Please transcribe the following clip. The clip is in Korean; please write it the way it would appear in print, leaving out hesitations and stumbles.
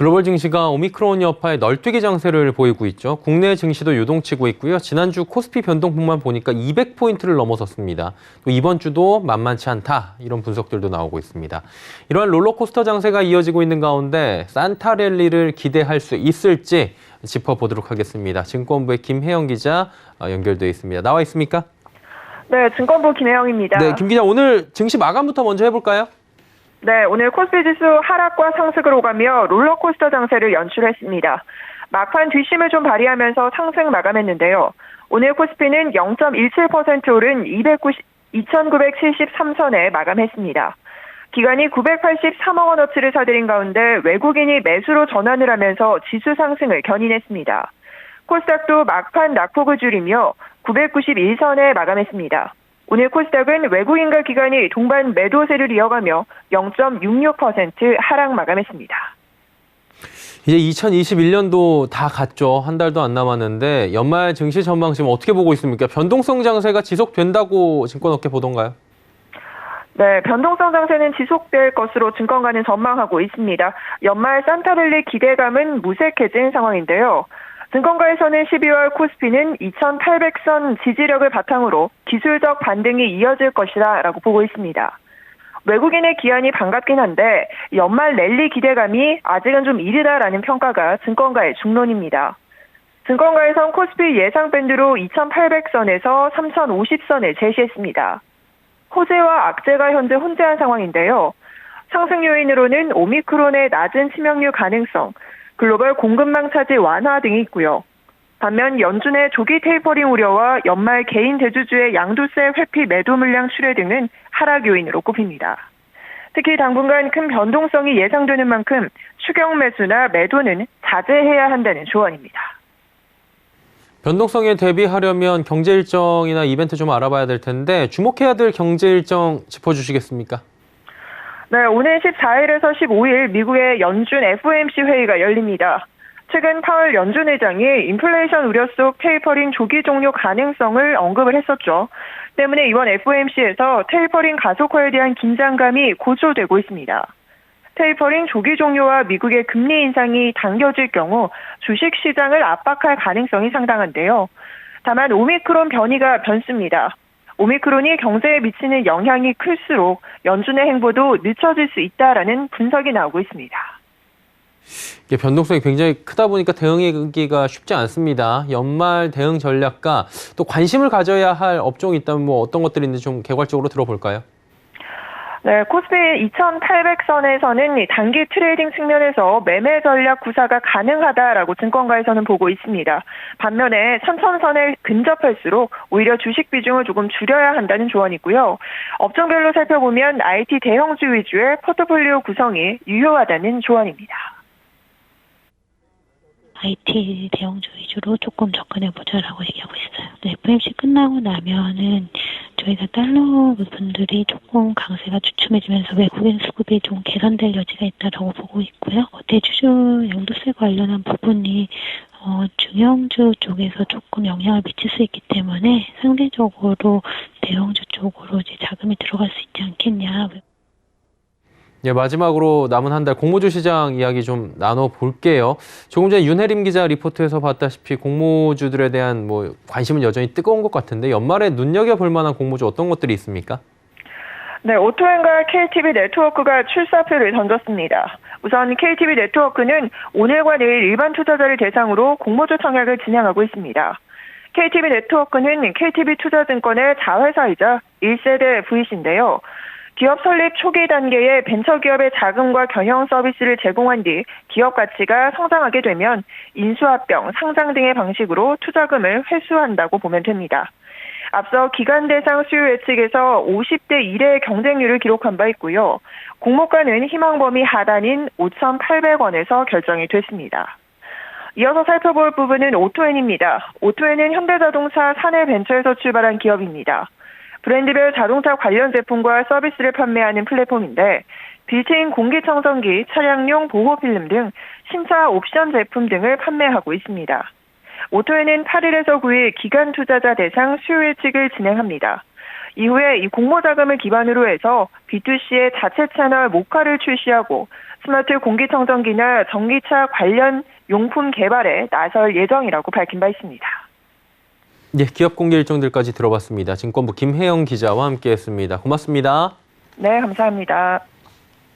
글로벌 증시가 오미크론 여파에 널뛰기 장세를 보이고 있죠. 국내 증시도 요동치고 있고요. 지난주 코스피 변동폭만 보니까 200포인트를 넘어섰습니다. 또 이번 주도 만만치 않다, 이런 분석들도 나오고 있습니다. 이러한 롤러코스터 장세가 이어지고 있는 가운데 산타 랠리를 기대할 수 있을지 짚어보도록 하겠습니다. 증권부의 김혜영 기자 연결돼 있습니다. 나와 있습니까? 네, 증권부 김혜영입니다. 네, 김 기자, 오늘 증시 마감부터 먼저 해볼까요? 네, 오늘 코스피 지수 하락과 상승을 오가며 롤러코스터 장세를 연출했습니다. 막판 뒷심을 좀 발휘하면서 상승 마감했는데요. 오늘 코스피는 0.17% 오른 2,973선에 마감했습니다. 기관이 983억 원어치를 사들인 가운데 외국인이 매수로 전환을 하면서 지수 상승을 견인했습니다. 코스닥도 막판 낙폭을 줄이며 991선에 마감했습니다. 오늘 코스닥은 외국인과 기관이 동반 매도세를 이어가며 0.66% 하락 마감했습니다. 이제 2021년도 다 갔죠. 한 달도 안 남았는데 연말 증시 전망 지금 어떻게 보고 있습니까? 변동성 장세가 지속된다고 증권업계 보던가요? 네, 변동성 장세는 지속될 것으로 증권가는 전망하고 있습니다. 연말 산타랠리 기대감은 무색해진 상황인데요. 증권가에서는 12월 코스피는 2,800선 지지력을 바탕으로 기술적 반등이 이어질 것이다 라고 보고 있습니다. 외국인의 기한이 반갑긴 한데 연말 랠리 기대감이 아직은 좀 이르다라는 평가가 증권가의 중론입니다. 증권가에선 코스피 예상 밴드로 2,800선에서 3,050선을 제시했습니다. 호재와 악재가 현재 혼재한 상황인데요. 상승 요인으로는 오미크론의 낮은 치명률 가능성, 글로벌 공급망 차질 완화 등이 있고요. 반면 연준의 조기 테이퍼링 우려와 연말 개인 대주주의 양도세 회피 매도 물량 출회 등은 하락 요인으로 꼽힙니다. 특히 당분간 큰 변동성이 예상되는 만큼 추격 매수나 매도는 자제해야 한다는 조언입니다. 변동성에 대비하려면 경제 일정이나 이벤트 좀 알아봐야 될 텐데 주목해야 될 경제 일정 짚어주시겠습니까? 네, 오늘 14일에서 15일 미국의 연준 FOMC 회의가 열립니다. 최근 파월 연준 의장이 인플레이션 우려 속 테이퍼링 조기 종료 가능성을 언급을 했었죠. 때문에 이번 FOMC에서 테이퍼링 가속화에 대한 긴장감이 고조되고 있습니다. 테이퍼링 조기 종료와 미국의 금리 인상이 당겨질 경우 주식시장을 압박할 가능성이 상당한데요. 다만 오미크론 변이가 변수입니다. 오미크론이 경제에 미치는 영향이 클수록 연준의 행보도 늦춰질 수 있다라는 분석이 나오고 있습니다. 이게 변동성이 굉장히 크다 보니까 대응하기가 쉽지 않습니다. 연말 대응 전략과 또 관심을 가져야 할 업종이 있다면 뭐 어떤 것들이 있는지 좀 개괄적으로 들어볼까요? 네, 코스피 2,800선에서는 단기 트레이딩 측면에서 매매 전략 구사가 가능하다라고 증권가에서는 보고 있습니다. 반면에 3,000선에 근접할수록 오히려 주식 비중을 조금 줄여야 한다는 조언이고요. 업종별로 살펴보면 IT 대형주 위주의 포트폴리오 구성이 유효하다는 조언입니다. IT 대형주 위주로 조금 접근해보자라고 얘기하고 있어요. 네, FOMC 끝나고 나면은 저희가 달러 분들이 조금 강세가 주춤해지면서 외국인 수급이 좀 개선될 여지가 있다라고 보고 있고요. 대주주 양도세 관련한 부분이 중형주 쪽에서 조금 영향을 미칠 수 있기 때문에 상대적으로 대형주 쪽으로 이제 자금이 들어갈 수 있지 않겠냐. 예, 마지막으로 남은 한 달 공모주 시장 이야기 좀 나눠볼게요. 조금 전에 윤혜림 기자 리포트에서 봤다시피 공모주들에 대한 관심은 여전히 뜨거운 것 같은데 연말에 눈여겨볼 만한 공모주 어떤 것들이 있습니까? 네, 오토앤과 KTB 네트워크가 출사표를 던졌습니다. 우선 KTB 네트워크는 오늘과 내일 일반 투자자를 대상으로 공모주 청약을 진행하고 있습니다. KTB 네트워크는 KTB 투자증권의 자회사이자 1세대 VC인데요. 기업 설립 초기 단계에 벤처기업의 자금과 경영 서비스를 제공한 뒤 기업 가치가 성장하게 되면 인수합병, 상장 등의 방식으로 투자금을 회수한다고 보면 됩니다. 앞서 기관 대상 수요 예측에서 50대 1의 경쟁률을 기록한 바 있고요. 공모가는 희망 범위 하단인 5,800원에서 결정이 됐습니다. 이어서 살펴볼 부분은 오토앤입니다. 오토앤은 현대자동차 사내벤처에서 출발한 기업입니다. 브랜드별 자동차 관련 제품과 서비스를 판매하는 플랫폼인데 빌트인 공기청정기, 차량용 보호필름 등 신차 옵션 제품 등을 판매하고 있습니다. 오토앤은 8일에서 9일 기관 투자자 대상 수요 예측을 진행합니다. 이후에 이 공모 자금을 기반으로 해서 B2C의 자체 채널 모카를 출시하고 스마트 공기청정기나 전기차 관련 용품 개발에 나설 예정이라고 밝힌 바 있습니다. 예, 기업 공개 일정들까지 들어봤습니다. 증권부 김혜영 기자와 함께했습니다. 고맙습니다. 네, 감사합니다.